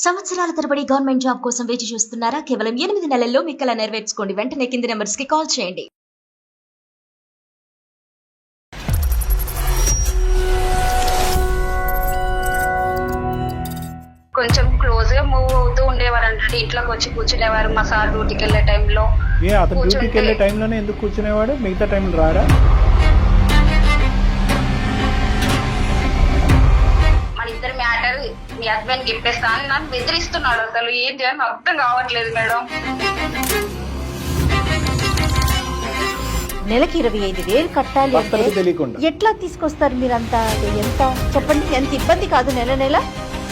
సంవత్సరాల తరబడి government job కోసం వేచి చూస్తున్నారా? కేవలం 8 నెలల్లో మీ కల నెరవేర్చుకోండి. వెంటనే కింది నెంబర్స్ కి కాల్ చేయండి. కొంచెం క్లోజ్ గా మూవ్ అవుతూ ఉండేవారు అంటే ఇంట్లోకి వచ్చి కూర్చునేవారు మా సార్ డ్యూటీకి వెళ్ళే టైంలో. అతను డ్యూటీకి వెళ్ళే టైంలోనే ఎందుకు కూర్చునేవాడు? మిగతా టైంలో రారా? మన ఇద్దరు మ్యాటర్ మీ హస్బెండ్ చెప్పేస్తా అని నన్ను బెదిరిస్తున్నాడు. అసలు ఏం చేయాలని అర్థం కావట్లేదు మేడం. నెలకి 25,000 కట్టాలి అంటే భర్తలకు తెలియకుండా ఎట్లా తీసుకొస్తారు మీరంతా? ఎంత చెప్పండి, ఎంత ఇబ్బంది కాదు నెల నెల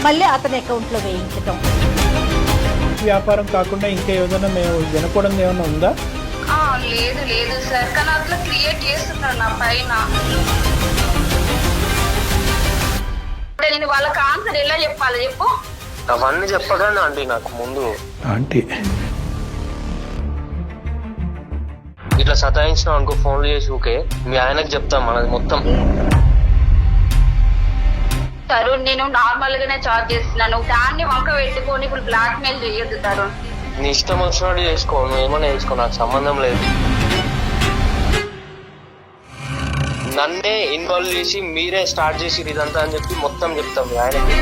మళ్ళీ అతని అకౌంట్ లో వేయించటం. వ్యాపారం కాకుండా ఇంకా ఏదైనా మేము వినకూడదు ఏమైనా ఉందా? లేదు లేదు సార్, కానీ అట్లా క్రియేట్ చేస్తున్నాడు నా పైన. నేను వాళ్ళకి ఆన్సర్ ఎలా చెప్పాలి చెప్పు? అవన్నీ చెప్పగానే ఆంటీ నాకు ముందు ఆంటీ ఇట్లా సతాయించిన అనుకో ఫోన్లు చేసి ఓకే మీ ఆయనకు చెప్తాం మనది మొత్తం. తరుణ్ నేను నార్మల్ గానే చార్జ్ చేస్తున్నాను, దాన్ని వంక పెట్టుకొని ఇప్పుడు బ్లాక్ మెయిల్ చేయొద్దు తరుణ్. నీ ఇష్టం వచ్చినట్టు చేసుకో, నువ్వు ఏమైనా చేసుకో, నాకు సంబంధం లేదు. నన్నే ఇన్వాల్వ్ చేసి మీరే స్టార్ట్ చేసి ఇదంతా అని చెప్పి మొత్తం చెప్తాం మీ ఆయనకి.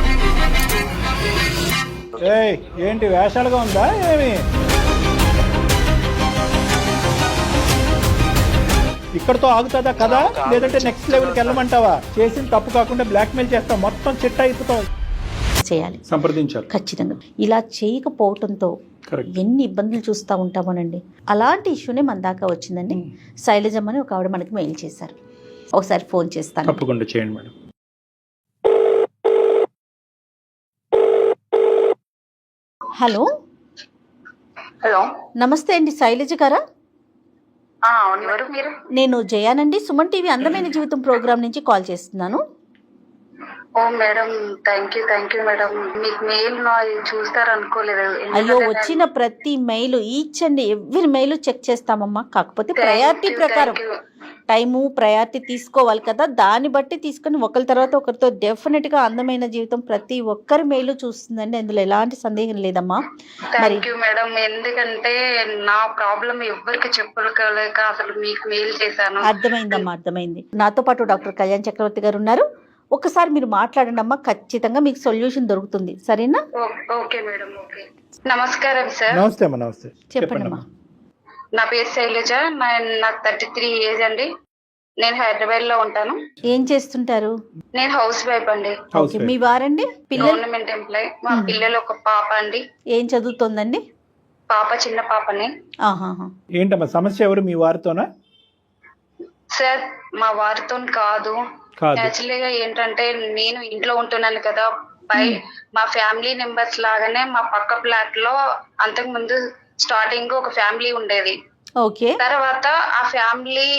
ఏంటి వేషాలుగా ఉందా ఏమి? ఇక్కడతో ఆగుతుందా కదా, లేదంటే నెక్స్ట్ లెవెల్కి వెళ్ళమంటావా? చేసిన తప్పు కాకుండా బ్లాక్మెయిల్ చేస్తాం, మొత్తం చిట్టా ఇప్పుతావు. చేయాలి, సంప్రదించాలి ఖచ్చితంగా. ఇలా చేయకపోవటంతో ఎన్ని ఇబ్బందులు చూస్తూ ఉంటామోనండి. అలాంటి ఇష్యూనే మన దాకా వచ్చిందండి. శైలజమ్మని ఒక ఆవిడ మనకి మెయిల్ చేశారు. ఒకసారి ఫోన్ చేస్తాను. తప్పకుండా చేయండి మేడం. హలో హలో, నమస్తే అండి, శైలజ గారా? ఎవరు మీరు? నేను జయానండి, సుమన్ టీవీ అందమైన జీవితం ప్రోగ్రామ్ నుంచి కాల్ చేస్తున్నాను. ఓ మేడం, థ్యాంక్ యూ మేడం. మీకు మెయిల్ చూస్తారు అనుకోలేదు. అయ్యో, వచ్చిన ప్రతి mail, each and every mail check చేస్తామమ్మా. కాకపోతే ప్రయారిటీ ప్రకారం టైము ప్రయారిటీ తీసుకోవాలి కదా, దాన్ని బట్టి తీసుకొని ఒకరి తర్వాత ఒకరితో డెఫినెట్గా అందమైన జీవితం ప్రతి ఒక్కరి మెయిల్ చూస్తుందండి, అందులో ఎలాంటి సందేహం లేదమ్మా. థ్యాంక్ యూ మేడం, ఎందుకంటే నా ప్రాబ్లం ఎవరికి చెప్పుకోలేక అసలు మీకు మెయిల్ చేశాను. అర్థమైందమ్మా, అర్థమైంది. నాతో పాటు డాక్టర్ కళ్యాణ్ చక్రవర్తి గారు ఉన్నారు. ఒకసారి మీరు మాట్లాడండి అమ్మా, ఖచ్చితంగా మీకు సొల్యూషన్ దొరుకుతుంది, సరేనా? Okay madam, okay. నమస్కారం సార్. నమస్తే అమ్మా. నమస్తే, చెప్పండి అమ్మా. నా పేరు శైలజ, నాకు 33 ఏజ్ అండి. నేను హైదరాబాద్ లో ఉంటాను. ఏం చేస్తుంటారు? నేను హౌస్ వైఫ్ అండి. ఓకే, మీ వారండి? పిల్లలు? Government employee. మా పిల్లలు ఒక పాప అండి. ఏం చదువుతోందండి? పాప చిన్న పాపని. ఏంటమ్మా సమస్య? ఎవరు, మీ వారితోనా? సార్ మా వారితో కాదు, యాక్చువల్గా ఏంటంటే నేను ఇంట్లో ఉంటున్నాను కదా, మా ఫ్యామిలీ మెంబర్స్ లాగానే మా పక్క ఫ్లాట్ లో అంతకు ముందు స్టార్టింగ్ ఒక ఫ్యామిలీ ఉండేది. ఓకే. తర్వాత ఆ ఫ్యామిలీ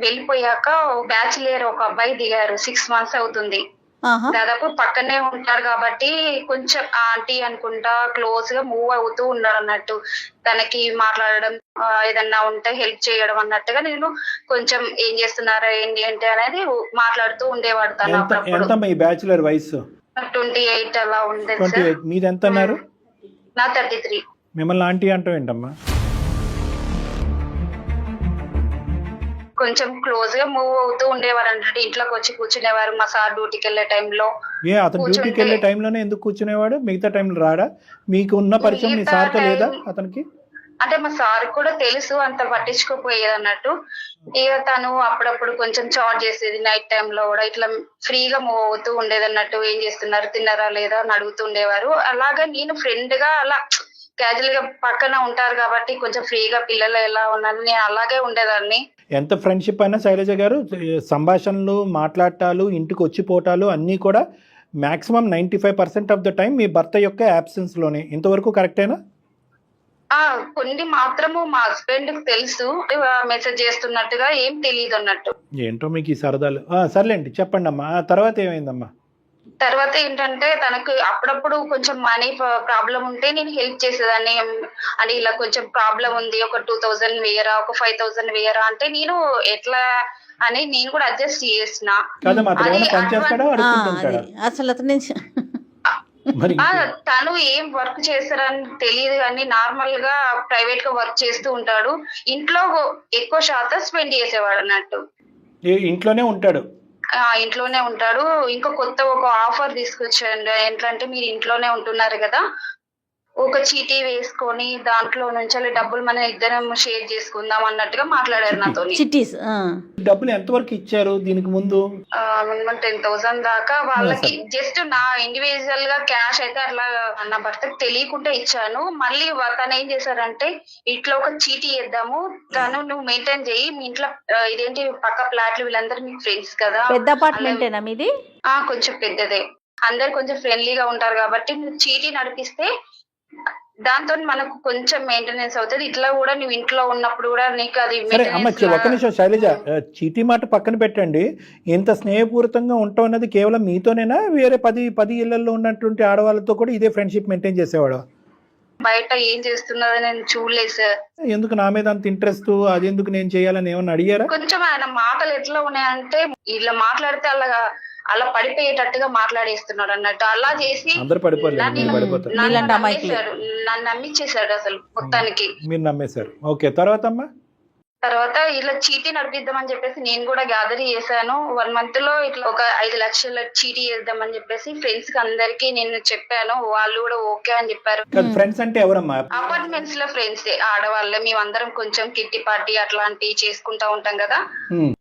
వెళ్ళిపోయాక బ్యాచిలర్ ఒక అబ్బాయి దిగారు. 6 months అవుతుంది. దాదాపు పక్కనే ఉంటారు కాబట్టి కొంచెం ఆంటీ అనుకుంటా క్లోజ్ గా మూవ్ అవుతూ ఉన్నారు అన్నట్టు. తనకి మాట్లాడడం, ఏదన్నా ఉంటే హెల్ప్ చేయడం అన్నట్టుగా నేను కొంచెం ఏం చేస్తున్నారా ఏంటి అనేది మాట్లాడుతూ ఉండేవాడు. తను అప్పుడప్పుడు బ్యాచులర్ వయసు 28 అలా ఉండేది. మీది ఎంత అన్నారు? నా 33. మిమ్మల్ని ఆంటీ అంటావు ఏంటమ్మా? కొంచెం క్లోజ్ గా మూవ్ అవుతూ ఉండేవారు అంటే ఇంట్లోకి వచ్చి కూర్చునేవారు మా సార్ డ్యూటీకి వెళ్ళే టైంలో. అతను డ్యూటీకి వెళ్ళే టైంలోనే ఎందుకు కూర్చునేవాడు? మిగతా టైంలో రాడా? మీకు ఉన్న పరిచయం మీ సార్తో లేదా అతనికి? అంటే మా సార్ కూడా తెలుసు, అంత పట్టించుకోపోయేది అన్నట్టు. ఇక తను అప్పుడప్పుడు కొంచెం చార్జ్ చేసేది నైట్ టైంలో కూడా, ఇట్లా ఫ్రీగా మూవ్ అవుతూ ఉండేది అన్నట్టు. ఏం చేస్తున్నారు, తిన్నారా లేదా అని అడుగుతూ ఉండేవారు. అలాగా నేను ఫ్రెండ్ గా అలా క్యాజువల్ గా పక్కన ఉంటారు కాబట్టి కొంచెం ఫ్రీగా పిల్లలు ఎలా ఉన్నారు నేను అలాగే ఉండేదాన్ని. ఎంత ఫ్రెండ్షిప్ అయినా శైలజ గారు, సంభాషణలు, మాట్లాడటాలు, ఇంటికి వచ్చిపోవటాలు అన్నీ కూడా మాక్సిమం 95% ఆఫ్ ద టైం మీ భర్త యొక్క యాబ్సెన్స్ లోనే. ఇంతవరకు కరెక్టేనా? కొన్ని మాత్రము మా హస్బెండ్ కు తెలుసు, మెసేజ్ చేస్తున్నట్టుగా ఏం తెలియదు అన్నట్టు. ఏంటో మీకు ఈ సరదాలు. సర్లేండి, చెప్పండి అమ్మా. తర్వాత ఏమైందమ్మా? తర్వాత ఏంటంటే తనకు అప్పుడప్పుడు కొంచెం మనీ ప్రాబ్లం ఉంటే నేను హెల్ప్ చేసేదాన్ని. అని ఇలా కొంచెం ప్రాబ్లం ఉంది, ఒక 2000 వేయరా, ఒక 5000 వేయరా అంటే నేను ఎట్లా అని నేను కూడా అడ్జస్ట్ చేసిన. అసలు అతను మరి తను ఏం వర్క్ చేస్తారని తెలియదు కానీ నార్మల్ గా ప్రైవేట్ గా వర్క్ చేస్తూ ఉంటాడు. ఇంట్లో ఎక్కువ శాతం స్పెండ్ చేసేవాడు అన్నట్టు. ఇంట్లోనే ఉంటాడు. ఇంట్లోనే ఉంటాడు. ఇంకా కొత్త ఒక ఆఫర్ తీసుకొచ్చాడు. ఏంటంటే మీరు ఇంట్లోనే ఉంటున్నారు కదా, ఒక చీటీ వేసుకొని దాంట్లో నుంచి డబ్బులు మనం ఇద్దరం షేర్ చేసుకుందాం అన్నట్టుగా మాట్లాడారు నాతో. చిట్టీస్ డబ్బులు ఎంతవరకు ఇచ్చారు దీనికి ముందు? మినిమం 10,000 దాకా వాళ్ళకి. జస్ట్ నా ఇండివిజువల్ గా క్యాష్ అయితే అట్లా నా భర్తకు తెలియకుండా ఇచ్చాను. మళ్ళీ తను ఏం చేశారంటే ఇట్లా ఒక చీటీ వేద్దాము, తను నువ్వు మెయింటైన్ చేయి, మీ ఇంట్లో ఇదేంటి పక్క ఫ్లాట్లు వీళ్ళందరూ మీకు ఫ్రెండ్స్ కదా. పెద్ద అపార్ట్మెంటేనా మీది? కొంచెం పెద్దదే, అందరు కొంచెం ఫ్రెండ్లీగా ఉంటారు కాబట్టి నువ్వు చీటీ నడిపిస్తే దాంతో మనకు కొంచెం మెయింటెనెన్స్ అవుతుంది. ఇట్లా కూడా నువ్వు ఇంట్లో ఉన్నప్పుడు కూడా నీకు అది. సరే అమ్మ, ఒక్క నిమిషం శైలజ, చీటీ మాట పక్కన పెట్టండి. ఇంత స్నేహపూరితంగా ఉంటాం అన్నది కేవలం మీతోనేనా, వేరే 10 ఇళ్లలో ఉన్నటువంటి ఆడవాళ్ళతో కూడా ఇదే ఫ్రెండ్షిప్ మెయింటైన్ చేసేవాడు? బయట ఏం చేస్తున్నదో నేను చూడలేదు సార్. ఎందుకు నా మీద అంత ఇంట్రెస్ట్, అది ఎందుకు నేను చేయాలని ఏమన్నా అడిగారా? కొంచెం ఆయన మాటలు ఎట్లా ఉన్నాయంటే ఇలా మాట్లాడితే అలా పడిపోయేటట్టుగా మాట్లాడేస్తున్నాడు అన్నట్టు. అలా చేసి నన్ను నమ్మించేశాడు అసలు మొత్తానికి. మీరు నమ్మేశారు. ఓకే, తర్వాత ఇలా చీటీ నడిపిద్దామని చెప్పేసి నేను కూడా గ్యాదర్ చేశాను. 1 month లో ఇట్లా ఒక 5 లక్షల చీటీ చేద్దామని చెప్పేసి ఫ్రెండ్స్ కి అందరికి నేను చెప్పాను. వాళ్ళు కూడా ఓకే అని చెప్పారు. ఫ్రెండ్స్ అంటే ఎవరమ్మా? అపార్ట్మెంట్స్ లో ఫ్రెండ్స్, ఆడవాళ్ళే. మేమందరం కొంచెం కిట్టి పార్టీ అట్లాంటివి చేసుకుంటా ఉంటాం కదా.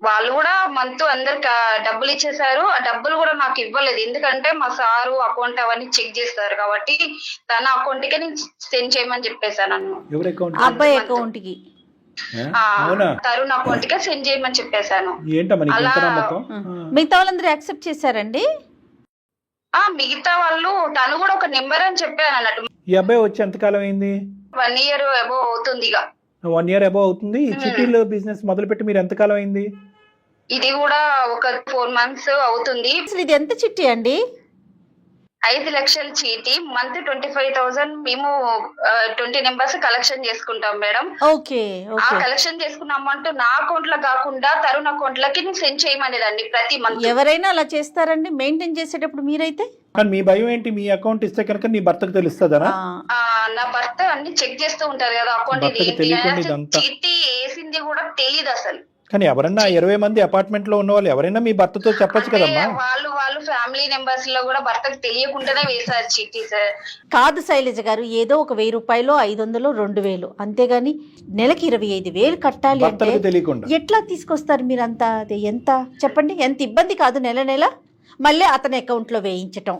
వాళ్ళు కూడా మంత్ అందరికి డబ్బులు ఇచ్చేసారు. ఆ డబ్బులు కూడా నాకు ఇవ్వలేదు, ఎందుకంటే మా సారు అకౌంట్ అవన్నీ చెక్ చేస్తారు కాబట్టి తన అకౌంట్ కి నేను సెండ్ చేయమని చెప్పేశాను. అబ్బాయి అకౌంట్ కి, తరుణ్ అకౌంట్ కి సెండ్ చేయమని చెప్పేశాను. మిగతా వాళ్ళందరూ యాక్సెప్ట్ చేశారండి? మిగతా వాళ్ళు, తను కూడా ఒక నెంబర్ అని చెప్పాను అన్నట్టు. ఈ అబ్బాయి వచ్చి ఎంతకాలం అయింది? 1 year అబౌవ్ అవుతుంది. 1 year అబౌవ్ అవుతుంది. ఈ చిట్టీలో బిజినెస్ మొదలు పెట్టి మీరు ఎంతకాలం అయింది? ఇది కూడా ఒక 4 months అవుతుంది. ఇది ఎంత చిట్టి అండి? 5 లక్షల చీటీ, మంత్ 25,000. మేము 20 members కలెక్షన్ చేసుకుంటాం మేడం. ఓకే. ఆ కలెక్షన్ చేసుకున్న అమౌంట్ నా అకౌంట్ లో కాకుండా తరుణ్ అకౌంట్ లకి సెండ్ చేయమనేదాన్ని ప్రతి మంత్. ఎవరైనా అలా చేస్తారండి మెయింటైన్ చేసేటప్పుడు. మీరైతే మీ భయం ఏంటి? మీ అకౌంట్ ఇస్తే కనుక నీ భర్తకు తెలుస్తుందా? నా భర్త అన్ని చెక్ చేస్తూ ఉంటారు కదా అకౌంట్. చీటీ వేసింది కూడా తెలియదు అసలు. కానీ ఎవరన్నా 20 మంది అపార్ట్మెంట్ లో ఉన్న వాళ్ళు ఎవరైనా మీ భర్తతో చెప్పొచ్చు కదమ్మా. వాళ్ళు ఫ్యామిలీ మెంబర్స్ లో కూడా భర్తకు తెలియకుండానే వేశారు చీటీ సార్. కాదు శైలజ గారు, ఏదో ఒక 1000 రూపాయలు, 500, 2000, అంతేగాని నెలకి 25,000 కట్టాలి అంటే ఎట్లా తీసుకొస్తారు మీరంతా? అది ఎంత చెప్పండి? ఎంత ఇబ్బంది కాదు నెల మళ్ళీ అతని అకౌంట్ లో వేయించటం.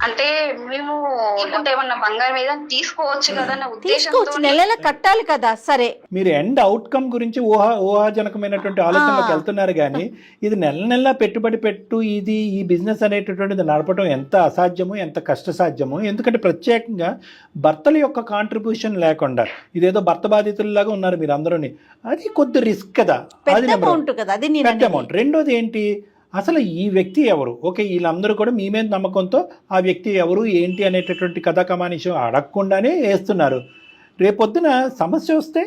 అంటే మేము ఏమన్నా బంగారం ఏదైనా తీసుకోవచ్చు కదా, తీసుకోవచ్చు, నెల కట్టాలి కదా. సరే, మీరు ఎండ్ అవుట్కమ్ గురించి ఊహాజనకమైనటువంటి ఆలోచనలోకి వెళ్తున్నారు కానీ ఇది నెల పెట్టుబడి పెట్టు, ఇది ఈ బిజినెస్ అనేటటువంటిది నడపడం ఎంత అసాధ్యమో, ఎంత కష్టసాధ్యమో. ఎందుకంటే ప్రత్యేకంగా భర్తల యొక్క కాంట్రిబ్యూషన్ లేకుండా ఇదేదో భర్త బాధితుల్లాగా ఉన్నారు మీరు అందరూని. అది కొద్ది రిస్క్ కదా, అది పెద్ద అమౌంట్. రెండోది ఏంటి, అసలు ఈ వ్యక్తి ఎవరు? ఓకే, వీళ్ళందరూ కూడా మీ మీద నమ్మకంతో ఆ వ్యక్తి ఎవరు ఏంటి అనేటటువంటి కథా కమానిషం అడగకుండానే వేస్తున్నారు. రేపొద్దున సమస్య వస్తే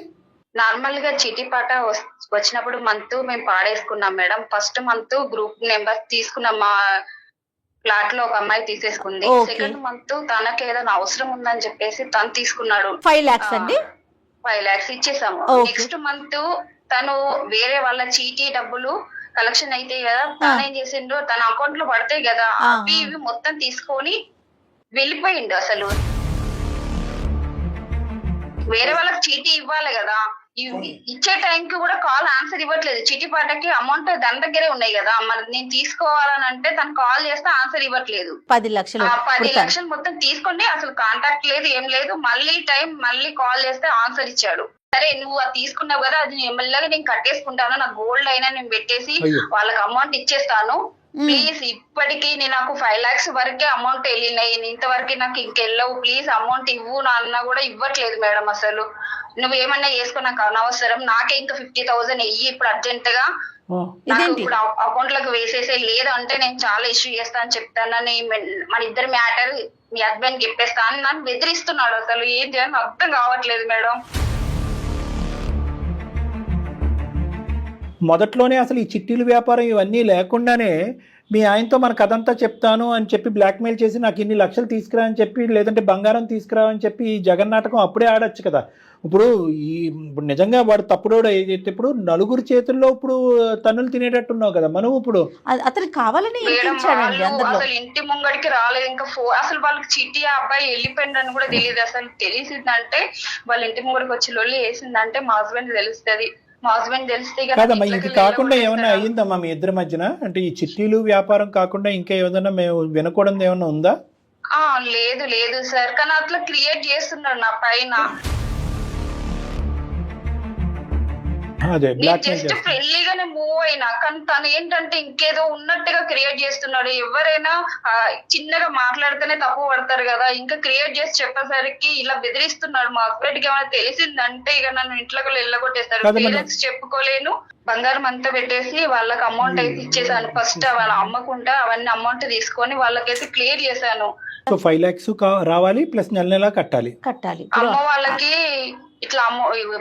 నార్మల్ గా చీటీ పాట వచ్చినప్పుడు మంత్ మేము పాడేసుకున్నాం మేడం. ఫస్ట్ మంత్ గ్రూప్ నెంబర్ తీసుకున్నాం. మా ఫ్లాట్ లో ఒక అమ్మాయి తీసేసుకుంది. సెకండ్ మంత్ తనకి ఏదైనా అవసరం ఉందని చెప్పేసి తను తీసుకున్నాడు. 5 lakhs అండి. 5 lakhs ఇచ్చేసాము. నెక్స్ట్ మంత్ తను వేరే వాళ్ళ చీటీ డబ్బులు కలెక్షన్ అయితే కదా, తను ఏం చేసిండు, తన అకౌంట్ లో పడతాయి కదా, అవి ఇవి మొత్తం తీసుకొని వెళ్ళిపోయిండు. అసలు వేరే వాళ్ళకి చీటీ ఇవ్వాలి కదా, ఇచ్చే టైంకి కూడా కాల్ ఆన్సర్ ఇవ్వట్లేదు. చీటీ పాటకి అమౌంట్ దాని దగ్గరే ఉన్నాయి కదా, మరి నేను తీసుకోవాలని అంటే తను కాల్ చేస్తే ఆన్సర్ ఇవ్వట్లేదు. 10 లక్షలు మొత్తం తీసుకొని అసలు కాంటాక్ట్ లేదు, ఏం లేదు. మళ్ళీ కాల్ చేస్తే ఆన్సర్ ఇచ్చాడు. సరే నువ్వు అది తీసుకున్నావు కదా, అది మెల్లగా నేను కట్టేసుకుంటాను, నాకు గోల్డ్ అయినా నేను పెట్టేసి వాళ్ళకి అమౌంట్ ఇచ్చేస్తాను, ప్లీజ్ ఇప్పటికీ నాకు 5 lakhs వరకే అమౌంట్ వెళ్ళినాయి, ఇంతవరకు నాకు ఇంకెళ్ళవు, ప్లీజ్ అమౌంట్ ఇవ్వు అన్నా కూడా ఇవ్వట్లేదు మేడం. అసలు నువ్వు ఏమన్నా చేసుకో, నాకు అనవసరం, నాకే ఇంకా 50,000 వెయ్యి ఇప్పుడు అర్జెంట్ గా, ఇప్పుడు అకౌంట్ లకు వేసేసే, లేదంటే నేను చాలా ఇష్యూ చేస్తా అని చెప్తానని, మన ఇద్దరు మ్యాటర్ మీ హస్బెండ్ చెప్పేస్తా అని నన్ను బెదిరిస్తున్నాడు. అసలు ఏం చేయాలని అర్థం కావట్లేదు మేడం. మొదట్లోనే అసలు ఈ చిట్టీల వ్యాపారం ఇవన్నీ లేకుండానే మీ ఆయనతో మన కథ అంతా చెప్తాను అని చెప్పి బ్లాక్మెయిల్ చేసి నాకు ఇన్ని లక్షలు తీసుకురా అని చెప్పి, లేదంటే బంగారం తీసుకురా అని చెప్పి ఈ జగన్నాటకం అప్పుడే ఆడొచ్చు కదా. ఇప్పుడు ఇప్పుడు నిజంగా వాడు తప్పుడోడు అయితే ఇప్పుడు నలుగురు చేతుల్లో ఇప్పుడు తన్నులు తినేటట్టున్నావు కదా మనం. ఇప్పుడు అతనికి కావాలని మేడం ఇరికించాడండి వాళ్ళు అందరిలో. అసలు ఇంటి ముంగడికి రాలేదు, ఇంకా అసలు వాళ్ళకి చిట్టి ఆ అబ్బాయి వెళ్ళిపోయిందని కూడా తెలియదు. అసలు తెలిసిందంటే వాళ్ళ ఇంటి ముంగడికి వచ్చి లొల్లి వేసిందంటే మా హస్బెండ్ తెలుస్తుంది. మా హస్బెండ్ తెలిస్తే ఇక కాదమ్మా, ఇది ఇంట్లోకి కాకుండా ఏమన్నా వెళ్ళగొట్టేస్తారు. అయ్యిందమ్మా మీ ఇద్దరి మధ్యన? అంటే ఈ చిట్టీలు వ్యాపారం కాకుండా ఇంకా ఏదైనా మేము వినకూడదు ఏమన్నా ఉందా? లేదు లేదు సార్, కానీ అట్లా క్రియేట్ చేస్తున్నాడు నా పైన. అదే నేను బ్లాక్మెయిల్ జస్ట్ చేస్తాను. ఫ్రెండ్లీగానే మూవ్ అయినా, కానీ తను ఏంటంటే ఇంకేదో ఉన్నట్టుగా క్రియేట్ చేస్తున్నాడు. ఎవరైనా చిన్నగా మాట్లాడితేనే తప్పు పడతారు కదా, ఇంకా క్రియేట్ చేసి చెప్పేసరికి ఇలా బెదిరిస్తున్నాడు. మా హస్బెండ్ కి ఏమైనా తెలిసిందంటే ఇక నన్ను ఇంట్లోకి వెళ్ళగొట్టేస్తారు. పేరెంట్స్ చెప్పుకోలేను, బంగారం అంతా పెట్టేసి వాళ్ళకి అమౌంట్ అయితే ఇచ్చేసాను. ఫస్ట్ వాళ్ళ అమ్మకుంటా అవన్నీ అమౌంట్ తీసుకొని వాళ్ళకైతే క్లియర్ చేశాను. సో 5 lakhs రావాలి ప్లస్ నెల నెలా కట్టాలి. అమ్మ వాళ్ళకి ఇట్లా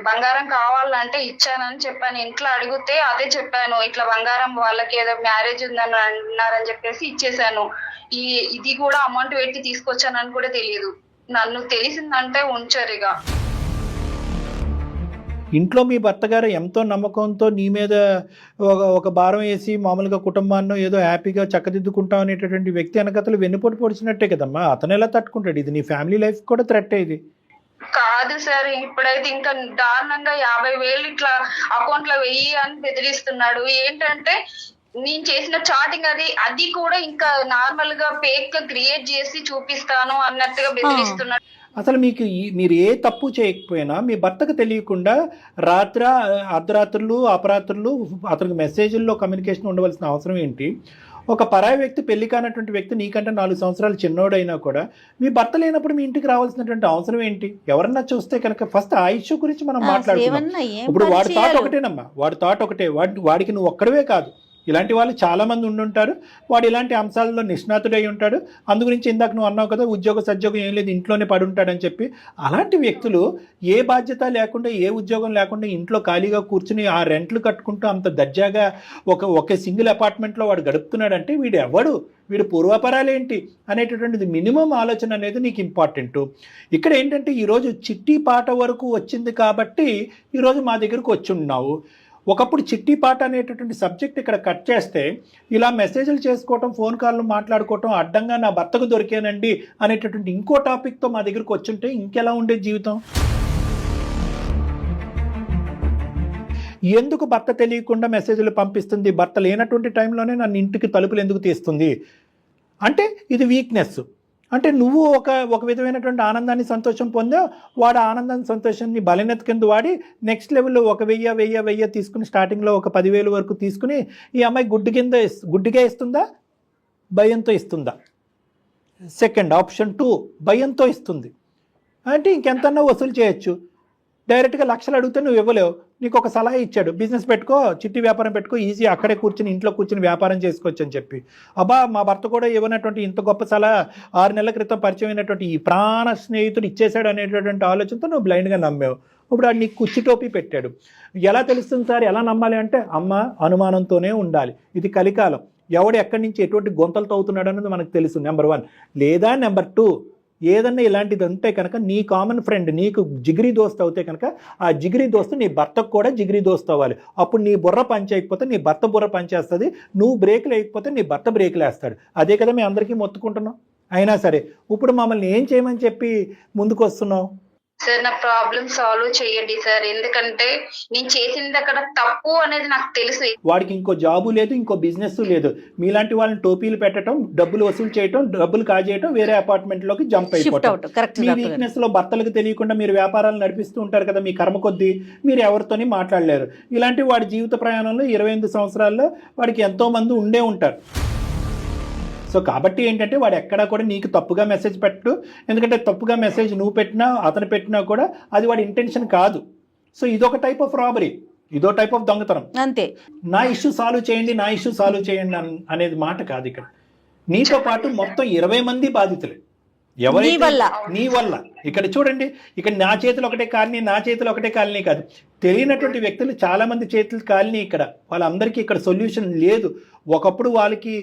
బంగారం కావాలంటే ఇచ్చానని చెప్పాను. ఇంట్లో అడిగితే అదే చెప్పాను, ఇట్లా బంగారం వాళ్ళకి ఏదో మ్యారేజ్ ఉందని అన్నారని చెప్పేసి ఇచ్చేసాను. ఇది కూడా అమౌంట్ పెట్టి తీసుకొచ్చానని కూడా తెలియదు. నన్ను తెలిసిందంటే ఉంచారు. ఇక ఇంట్లో మీ భర్త గారు ఎంతో నమ్మకంతో నీ మీద ఒక భారం వేసి మామూలుగా కుటుంబాన్ని ఏదో హ్యాపీగా చక్కదిద్దుకుంటాం అనేటటువంటి వ్యక్తి వెనకతలు వెన్నుపోటు పొడిచినట్టే కదమ్మా. అతను ఎలా తట్టుకుంటాడు? ఇది నీ ఫ్యామిలీ లైఫ్ కూడా థ్రెట్. ఇది కాదు సార్, ఇప్పుడైతే ఇంకా దారుణంగా 50,000 ఇట్లా అకౌంట్ లో వెయ్యి అని బెదిరిస్తున్నాడు. ఏంటంటే నేను చేసిన చాటింగ్ అది కూడా ఇంకా నార్మల్ గా ఫేక్ క్రియేట్ చేసి చూపిస్తాను అన్నట్టుగా బెదిరిస్తున్నాడు. అసలు మీరు ఏ తప్పు చేయకపోయినా మీ భర్తకు తెలియకుండా అర్ధరాత్రులు అపరాత్రులు అతనికి మెసేజ్ల్లో కమ్యూనికేషన్ ఉండవలసిన అవసరం ఏంటి? ఒక పరాయి వ్యక్తి, పెళ్లి కానటువంటి వ్యక్తి, నీకంటే 4 సంవత్సరాలు చిన్నోడైనా కూడా మీ భర్త లేనప్పుడు మీ ఇంటికి రావాల్సినటువంటి అవసరం ఏంటి? ఎవరన్నా చూస్తే కనుక ఫస్ట్ ఆ ఇష్యూ గురించి మనం మాట్లాడుతున్నాం. ఇప్పుడు వాడి థాట్ ఒకటేనమ్మా, వాడి థాట్ ఒకటే. వాడికి నువ్వు ఒక్కడవే కాదు, ఇలాంటి వాళ్ళు చాలా మంది ఉండుంటారు. వాడు ఇలాంటి అంశాలలో నిష్ణాతుడై ఉంటాడు. అందు గురించి ఇందాక నువ్వు అన్నావు కదా, ఉద్యోగ సద్యోగం ఏం లేదు ఇంట్లోనే పడి ఉంటాడని చెప్పి. అలాంటి వ్యక్తులు ఏ బాధ్యత లేకుండా, ఏ ఉద్యోగం లేకుండా ఇంట్లో ఖాళీగా కూర్చుని ఆ రెంట్లు కట్టుకుంటూ అంత దర్జాగా ఒక సింగిల్ అపార్ట్మెంట్లో వాడు గడుపుతున్నాడంటే వీడు ఎవడు, వీడు పూర్వాపరాలేంటి అనేటటువంటిది మినిమం ఆలోచన అనేది నీకు ఇంపార్టెంట్. ఇక్కడ ఏంటంటే ఈరోజు చిట్టి పాట వరకు వచ్చింది కాబట్టి ఈరోజు మా దగ్గరకు వచ్చి ఉన్నావు. ఒకప్పుడు చిట్టి పాట అనేటటువంటి సబ్జెక్ట్ ఇక్కడ కట్ చేస్తే ఇలా మెసేజ్లు చేసుకోవటం, ఫోన్ కాల్లు మాట్లాడుకోవటం, అడ్డంగా నా భర్తకు దొరికానండి అనేటటువంటి ఇంకో టాపిక్తో మా దగ్గరకు వచ్చుంటే ఇంకెలా ఉండేది జీవితం? ఎందుకు భర్త తెలియకుండా మెసేజ్లు పంపిస్తుంది? భర్త లేనటువంటి టైంలోనే నన్ను ఇంటికి తలుపులు ఎందుకు తీస్తుంది అంటే ఇది వీక్నెస్. అంటే నువ్వు ఒక విధమైనటువంటి ఆనందాన్ని, సంతోషం పొందావు. వాడు ఆనందాన్ని, సంతోషాన్ని బలనెత్ కింద వాడి నెక్స్ట్ లెవెల్లో 1,000 తీసుకుని స్టార్టింగ్లో ఒక 10,000 వరకు తీసుకుని ఈ అమ్మాయి గుడ్డిగా ఇస్తుందా, భయంతో ఇస్తుందా? సెకండ్ ఆప్షన్ 2, భయంతో ఇస్తుంది అంటే ఇంకెంతన్నా వసూలు చేయొచ్చు. డైరెక్ట్గా లక్షలు అడిగితే నువ్వు ఇవ్వలేవు. నీకు ఒక సలహా ఇచ్చాడు, బిజినెస్ పెట్టుకో, చిట్టి వ్యాపారం పెట్టుకో, ఈజీ, అక్కడే కూర్చుని ఇంట్లో కూర్చుని వ్యాపారం చేసుకోవచ్చు అని చెప్పి. అబ్బా, మా భర్త కూడా ఇవ్వనటువంటి ఇంత గొప్ప సలహా 6 నెలల క్రితం పరిచయం అయినటువంటి ఈ ప్రాణ స్నేహితుడు ఇచ్చేశాడు అనేటటువంటి ఆలోచనతో నువ్వు బ్లైండ్గా నమ్మావు. ఇప్పుడు ఆడు నీకు కుర్చీ టోపీ పెట్టాడు. ఎలా తెలుస్తుంది సార్, ఎలా నమ్మాలి అంటే అమ్మ అనుమానంతోనే ఉండాలి. ఇది కలికాలం. ఎవడు ఎక్కడి నుంచి ఎటువంటి గొంతలు తవ్వుతున్నాడు అన్నది మనకు తెలుసు, నెంబర్ 1. లేదా నెంబర్ 2, ఏదన్నా ఇలాంటిది ఉంటే కనుక నీ కామన్ ఫ్రెండ్, నీకు జిగిరి దోస్త్ అవుతే కనుక ఆ జిగిరి దోస్తు నీ భర్తకు కూడా జిగిరి దోస్త్ అవ్వాలి. అప్పుడు నీ బుర్ర పనిచేయకపోతే నీ భర్త బుర్ర పనిచేస్తుంది, నువ్వు బ్రేకులు వేయకపోతే నీ భర్త బ్రేకులు వేస్తాడు. అదే కదా మేము అందరికీ మొత్తుకుంటున్నాం. అయినా సరే ఇప్పుడు మమ్మల్ని ఏం చేయమని చెప్పి ముందుకు వస్తున్నావు? సార్ నా ప్రాబ్లం సాల్వ్ చేయండి సార్, ఎందుకంటే నేను చేసింది అక్కడ తప్పు అనేది నాకు తెలుసు. వాడికి ఇంకో జాబు లేదు, ఇంకో బిజినెస్ లేదు. మీలాంటి వాళ్ళని టోపీలు పెట్టడం, డబ్బులు వసూలు చేయటం, డబ్బులు కాజేయటం, వేరే అపార్ట్మెంట్లోకి జంప్ అయిపోవటం. మీ వీక్నెస్ లో భర్తలకు తెలియకుండా మీరు వ్యాపారాలు నడిపిస్తూ ఉంటారు కదా, మీ కర్మ కొద్దీ మీరు ఎవరితోని మాట్లాడలేరు. ఇలాంటి వాడి జీవిత ప్రయాణంలో 28 సంవత్సరాల్లో వాడికి ఎంతో మంది ఉండే ఉంటారు. సో కాబట్టి ఏంటంటే వాడు ఎక్కడా కూడా నీకు తప్పుగా మెసేజ్ పెట్టడు. ఎందుకంటే తప్పుగా మెసేజ్ నువ్వు పెట్టినా అతను పెట్టినా కూడా అది వాడి ఇంటెన్షన్ కాదు. సో ఇదొక టైప్ ఆఫ్ రాబరీ, ఇదో టైప్ ఆఫ్ దొంగతనం. అంతే. నా ఇష్యూ సాల్వ్ చేయండి, నా ఇష్యూ సాల్వ్ చేయండి అనేది మాట కాదు ఇక్కడ. నీతో పాటు మొత్తం 20 మంది బాధితులే. ఎవరైతే నీ వల్ల ఇక్కడ చూడండి, ఇక్కడ నా చేతులు ఒకటే కాలనీ, నా చేతులు ఒకటే కాలనీ కాదు, తెలియనటువంటి వ్యక్తులు చాలా మంది చేతులు కాలనీ. ఇక్కడ వాళ్ళందరికీ ఇక్కడ సొల్యూషన్ లేదు. ఒకప్పుడు వాళ్ళకి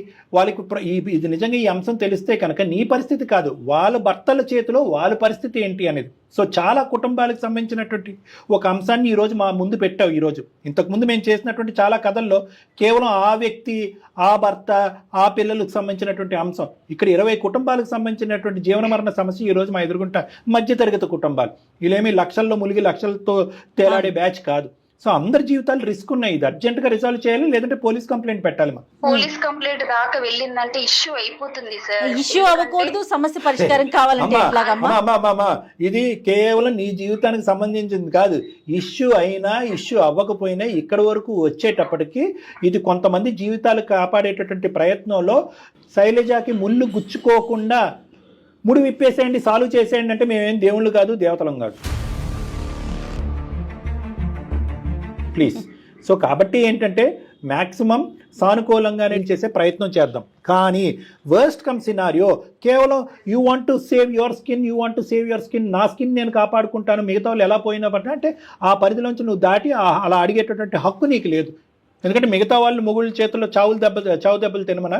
ఇది నిజంగా ఈ అంశం తెలిస్తే కనుక నీ పరిస్థితి కాదు, వాళ్ళ భర్తల చేతిలో వాళ్ళ పరిస్థితి ఏంటి అనేది. సో చాలా కుటుంబాలకు సంబంధించినటువంటి ఒక అంశాన్ని ఈరోజు మా ముందు పెట్టావు. ఈరోజు ఇంతకుముందు మేము చేసినటువంటి చాలా కథల్లో కేవలం ఆ వ్యక్తి, ఆ భర్త, ఆ పిల్లలకు సంబంధించినటువంటి అంశం. ఇక్కడ 20 కుటుంబాలకు సంబంధించినటువంటి జీవన మరణ సమస్య ఈరోజు మా ఎదుర్కొంటా. మధ్యతరగతి కుటుంబాలు, వీళ్ళేమి లక్షల్లో ములిగి లక్షలతో తేలాడే బ్యాచ్ కాదు. సో అందరి జీవితాలు రిస్క్ ఉన్నాయి. ఇది అర్జెంట్ గా రిజాల్వ్ చేయాలి, లేదంటే పోలీస్ కంప్లైంట్ పెట్టాలి. పోలీస్ కంప్లైంట్ దాకా వెళ్ళిందంటే ఇష్యూ అయిపోతుంది సార్. ఇష్యూ అవ్వకూడదు, సమస్య పరిష్కారం కావాలంటే ఎట్లాగమ్మా? ఇది కేవలం నీ జీవితానికి సంబంధించింది కాదు. ఇష్యూ అయినా ఇష్యూ అవ్వకపోయినా ఇక్కడి వరకు వచ్చేటప్పటికి ఇది కొంతమంది జీవితాలు కాపాడేటటువంటి ప్రయత్నంలో శైలజకి ముళ్ళు గుచ్చుకోకుండా ముడి విప్పేసేయండి, సాల్వ్ చేసేయండి అంటే మేమేం దేవుళ్ళు కాదు, దేవతలం కాదు. ప్లీజ్. సో కాబట్టి ఏంటంటే మ్యాక్సిమం సానుకూలంగానే చేసే ప్రయత్నం చేద్దాం. కానీ వర్స్ట్ కమ్ సినారియో కేవలం you want to save your skin, నా స్కిన్ నేను కాపాడుకుంటాను, మిగతా వాళ్ళు ఎలా పోయినా పట్టినా అంటే ఆ పరిధిలోంచి నువ్వు దాటి అలా అడిగేటటువంటి హక్కు నీకు లేదు. ఎందుకంటే మిగతా వాళ్ళు మొగుళ్ళ చేతుల్లో చావు దెబ్బలు తినమనా?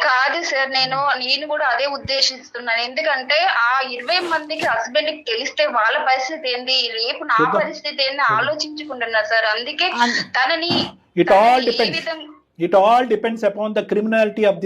కాదు సార్, నేను కూడా అదే ఉద్దేశిస్తున్నాను. ఎందుకంటే ఆ 20 మందికి హస్బెండ్ కి తెలిస్తే వాళ్ళ పరిస్థితి ఏంది, రేపు నా పరిస్థితి ఏంది ఆలోచించుకుంటున్నా సార్. అందుకే తనని it all depends upon the criminality of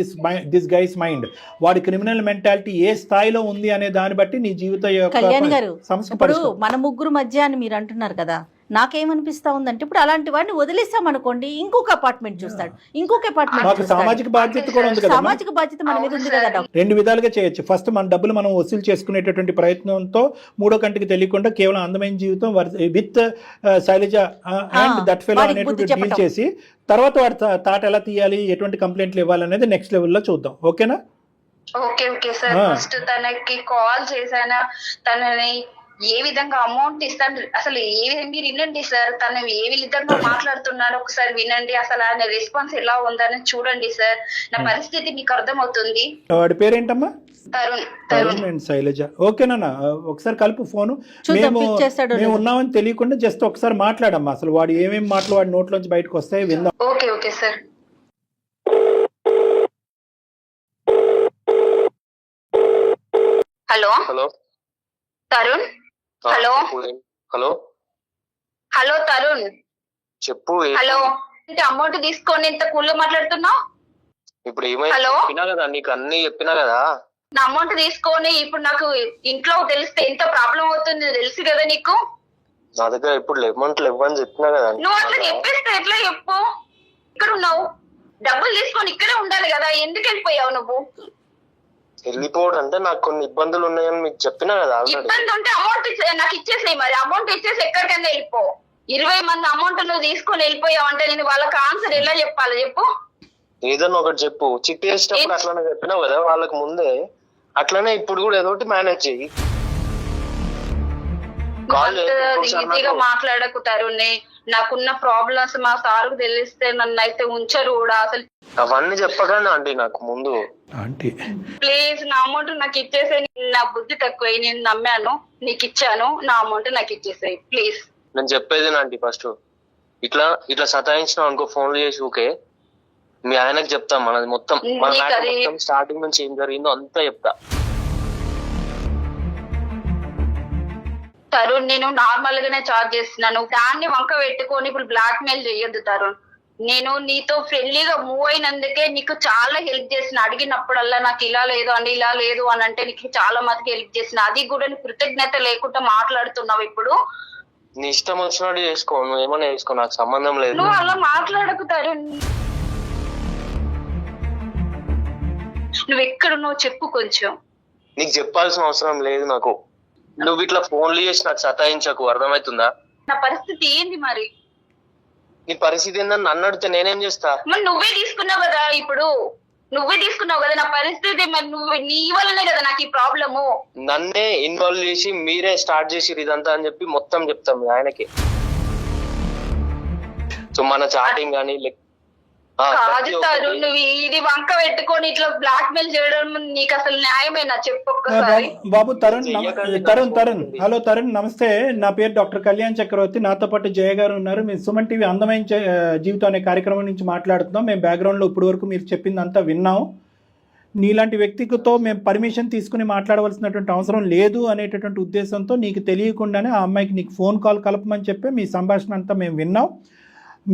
this guys mind. వాడి క్రిమినల్ మెంటాలిటీ ఏ స్థాయిలో ఉంది అనే దాన్ని బట్టి నీ జీవిత కళ్యాణ్ గారు, ఇప్పుడు మన ముగ్గురు మధ్య అని మీరు అంటున్నారు కదా, నాకేమనిపిస్తా ఉందంటే ఇప్పుడు అలాంటి వాడిని వదిలేసామనుకోండి, ఇంకొక అపార్ట్మెంట్ చూస్తాడు, ఇంకొక అపార్ట్మెంట్. సామాజిక బాధ్యత కూడా ఉంది కదా, సామాజిక బాధ్యత మన మీద ఉంది కదా. రెండు విధాలుగా చేయొచ్చు. ఫస్ట్ మన డబ్బులు మనం వసూలు చేసుకునేటటువంటి ప్రయత్నంతో మూడో కంటికి తెలియకుండా కేవలం అందమైన జీవితం with Shailaja and that fellow అనేటువంటి డీల్ చేసి తర్వాత వాడి తాట ఎలా తీయాలి, ఎటువంటి కంప్లైంట్లు ఇవ్వాలనేది నెక్స్ట్ లెవెల్లో చూద్దాం. ఓకేనా? Okay sir. ఫస్ట్ తనకి కాల్ చేశానా, తనని ఏ విధంగా అమౌంట్ ఇస్తాను, అసలు మీరు వినండి సార్, తను ఏ విధంగా మాట్లాడుతున్నాడో ఒకసారి వినండి, అసలు ఆయన రెస్పాన్స్ ఎలా ఉందని చూడండి సార్. నా పరిస్థితి మీకు అర్థమవుతుంది. వాడి పేరేంటమ్మా? తరుణ్ అండ్ శైలజ. ఓకేనా? ఒకసారి కలుపు ఫోను. మేము ఉన్నామని తెలియకుండా జస్ట్ ఒకసారి మాట్లాడమ్మా. అసలు వాడు ఏమేమి మాటలు వాడి నోట్లోంచి బయటకు వస్తాయి విందాం. Okay sir. Hello Tarun. Hello Tarun చెప్పు. హలో, అమౌంట్ తీసుకొని ఇంత కూల్లో మాట్లాడుతున్నావు? ఇప్పుడు ఏమైనా చెప్పినా కదా, నీకు అన్ని చెప్పినా కదా. నా అమౌంట్ తీసుకొని ఇప్పుడు నాకు ఇంట్లో తెలిస్తే ఎంత ప్రాబ్లం అవుతుంది తెలుసు కదా నీకు. నా దగ్గర ఇప్పుడు అమౌంట్ ఇవ్వని చెప్పినా కదా. నువ్వు అట్లా చెప్పేస్తే ఎట్లా చెప్పు? ఇక్కడ ఉన్నావు, డబ్బులు తీసుకొని ఇక్కడే ఉండాలి కదా, ఎందుకు వెళ్ళిపోయావు నువ్వు? వెళ్ళిపోవడం అంటే నాకు కొన్ని ఇబ్బందులు ఉన్నాయని మీకు చెప్పినా కదా. ఇబ్బంది ఉంటే అమౌంట్ నాకు ఇచ్చేసేయి, మరి అమౌంట్ ఇచ్చేసి ఎక్కడికైనా వెళ్ళిపో. 20 మంది అమౌంట్ నువ్వు తీసుకొని వెళ్ళిపోయావు అంటే నేను వాళ్ళకి ఆన్సర్ ఎలా చెప్పాలి చెప్పు? ఏదన్నా ఒకటి చెప్పు. చిట్టి వేసేటప్పుడు అట్లానే చెప్పినావు కదా వాళ్ళకి ముందే, అట్లానే ఇప్పుడు కూడా ఏదో ఒకటి మేనేజ్ చెయ్యి. ఈజీగా మాట్లాడకు తరుణ్. నాకున్న ప్రాబ్లమ్స్ మా సార్కు తెలిస్తే నన్ను అయితే ఉంచరు కూడా. అసలు అవన్నీ చెప్పగానే ఆంటీ నాకు ముందు ప్లీజ్ నా అమౌంట్ నాకు ఇచ్చేసాయి. నా బుద్ధి తక్కువ, నేను నమ్మాను, నీకు ఇచ్చాను, నా అమౌంట్ నాకు ఇచ్చేసాయి ప్లీజ్. నేను చెప్పేది ఆంటీ, ఫస్ట్ ఇట్లా సతాయించినావు అనుకో ఫోన్లు చేసి ఓకే మీ ఆయనకు చెప్తాం. మనది మొత్తం స్టార్టింగ్ నుంచి ఏం జరిగిందో అంతా చెప్తా. తరుణ్, నేను నార్మల్ గానే చార్జ్ చేస్తున్నాను, దాన్ని వంక పెట్టుకొని ఇప్పుడు బ్లాక్ మెయిల్ చెయ్యొద్దు తరుణ్. నేను నీతో ఫ్రెండ్లీగా మూవ్ అయినందుకే నీకు చాలా హెల్ప్ చేసిన. అడిగినప్పుడల్లా నాకు ఇలా లేదు అండి, ఇలా లేదు అని అంటే నీకు చాలా మందికి హెల్ప్ చేసిన. అది కూడా నీ కృతజ్ఞత లేకుండా మాట్లాడుతున్నావు. ఇప్పుడు నీ ఇష్టం వచ్చినట్టు చేసుకో, నువ్వు ఏమైనా చేసుకో, నాకు సంబంధం లేదు. నువ్వు అలా మాట్లాడకు తరుణ్. నువ్వు ఎక్కడున్నావు చెప్పు కొంచెం. నీకు చెప్పాల్సిన అవసరం లేదు నాకు. నువ్వు ఇట్లా ఫోన్లు చేసి నాకు సతాయించకు, అర్థమవుతుందా? నా పరిస్థితి ఏంది మరి? నీ పరిస్థితి ఏందని నన్ను అడిగితే నేనేం చేస్తా? మరి నువ్వే తీసుకున్నావు కదా, ఇప్పుడు నువ్వే తీసుకున్నావు కదా నా పరిస్థితి. మరి నువ్వు నీ వల్లనే కదా నాకు ఈ ప్రాబ్లము. నన్నే ఇన్వాల్వ్ చేసి మీరే స్టార్ట్ చేసి ఇదంతా అని చెప్పి మొత్తం చెప్తాం ఆయనకి. సో మన చాటింగ్ కానీ కాదు సార్, నువ్వు ఇది వంక పెట్టుకొని ఇట్లా బ్లాక్ మెయిల్ చేయడం నీకు అసలు న్యాయమేనా చెప్పు ఒక్కసారి. బాబు తరుణ్ హలో తరుణ్, నమస్తే. నా పేరు డాక్టర్ కళ్యాణ్ చక్రవర్తి, నాతో పాటు జయ గారు ఉన్నారు. మేము సుమన్ టీవీ అందమైన జీవితం అనే కార్యక్రమం నుంచి మాట్లాడుతున్నాం. మేము బ్యాక్గ్రౌండ్లో ఇప్పటి వరకు మీరు చెప్పిందంతా విన్నాం. నీలాంటి వ్యక్తితో మేము పర్మిషన్ తీసుకుని మాట్లాడవలసినటువంటి అవసరం లేదు అనేటటువంటి ఉద్దేశంతో నీకు తెలియకుండానే ఆ అమ్మాయికి నీకు ఫోన్ కాల్ కలపమని చెప్పి మీ సంభాషణ అంతా మేము విన్నాం.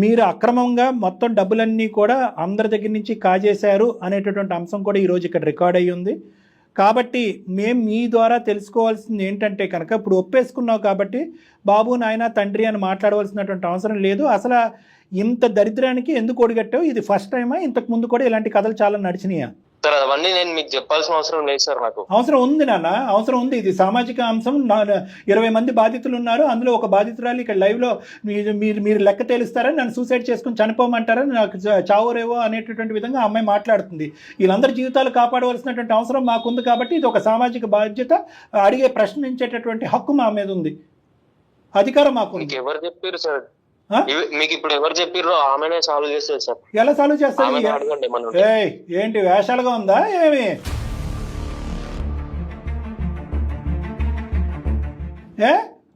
మీరు అక్రమంగా మొత్తం డబ్బులన్నీ కూడా అందరి దగ్గర నుంచి కాజేశారు అనేటటువంటి అంశం కూడా ఈరోజు ఇక్కడ రికార్డ్ అయ్యి ఉంది. కాబట్టి మేము మీ ద్వారా తెలుసుకోవాల్సింది ఏంటంటే కనుక, ఇప్పుడు ఒప్పేసుకున్నావు కాబట్టి బాబు నాయన తండ్రి అని మాట్లాడవలసినటువంటి అవసరం లేదు. అసలు ఇంత దరిద్రానికి ఎందుకు ఒడిగట్టావు? ఇది ఫస్ట్ టైమా? ఇంతకు ముందు కూడా ఇలాంటి కథలు చాలా నడిచినాయా? సార్ అవన్నీ నేను మీకు చెప్పాల్సిన అవసరం లేదు సార్. నాకు అవసరం ఉంది నాన్న, అవసరం ఉంది. ఇది సామాజిక అంశం. 20 మంది బాధితులు ఉన్నారు, అందులో ఒక బాధితురాలు ఇక్కడ లైవ్లో మీరు లెక్క తేలుస్తారని, నన్ను సూసైడ్ చేసుకుని చనిపోమంటారని, నాకు చావురేవో అనేటటువంటి విధంగా అమ్మాయి మాట్లాడుతుంది. వీళ్ళందరి జీవితాలు కాపాడవలసినటువంటి అవసరం మాకుంది. కాబట్టి ఇది ఒక సామాజిక బాధ్యత. అడిగే ప్రశ్నించేటటువంటి హక్కు మా మీద ఉంది, అధికారం మాకు. ఎవరు చెప్పారు సార్? మీకు ఇప్పుడు ఎవరు చెప్పారు? ఆమెనే సాల్వ్ చేస్తారు సార్. ఎలా సాల్వ్ చేస్తారు? ఏంటి వేషాలుగా ఉందా ఏమి?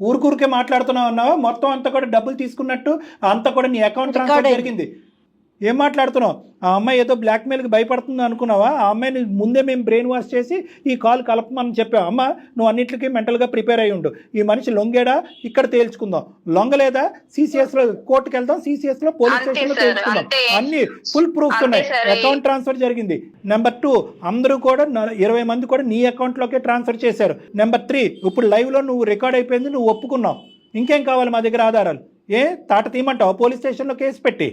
ఊరికే మాట్లాడుతున్నావు అన్నావా? మొత్తం అంతా కూడా డబ్బులు తీసుకున్నట్టు అంతా కూడా నీ అకౌంట్ ట్రాన్స్ఫర్ జరిగింది. ఏం మాట్లాడుతున్నావు? ఆ అమ్మాయి ఏదో బ్లాక్మెయిల్కి భయపడుతుంది అనుకున్నావా? ఆ అమ్మాయిని ముందే మేము బ్రెయిన్ వాష్ చేసి ఈ కాల్ కలపమని చెప్పాం. అమ్మ నువ్వు అన్నింటికి మెంటల్గా ప్రిపేర్ అయ్యి ఉండు. ఈ మనిషి లొంగేడా ఇక్కడ తేల్చుకుందాం, లొంగలేదా CCSలో కోర్టుకు వెళ్దాం, CCSలో పోలీస్ స్టేషన్లో తేల్చుకుందాం. అన్ని ఫుల్ ప్రూఫ్స్ ఉన్నాయి. అకౌంట్ ట్రాన్స్ఫర్ జరిగింది. నెంబర్ 2, అందరూ కూడా 20 మంది కూడా నీ అకౌంట్లోకే ట్రాన్స్ఫర్ చేశారు. నెంబర్ 3, ఇప్పుడు లైవ్లో నువ్వు రికార్డ్ అయిపోయింది, నువ్వు ఒప్పుకున్నావు. ఇంకేం కావాలి మా దగ్గర ఆధారాలు? తాట తీయమంటావు పోలీస్ స్టేషన్లో కేసు పెట్టి?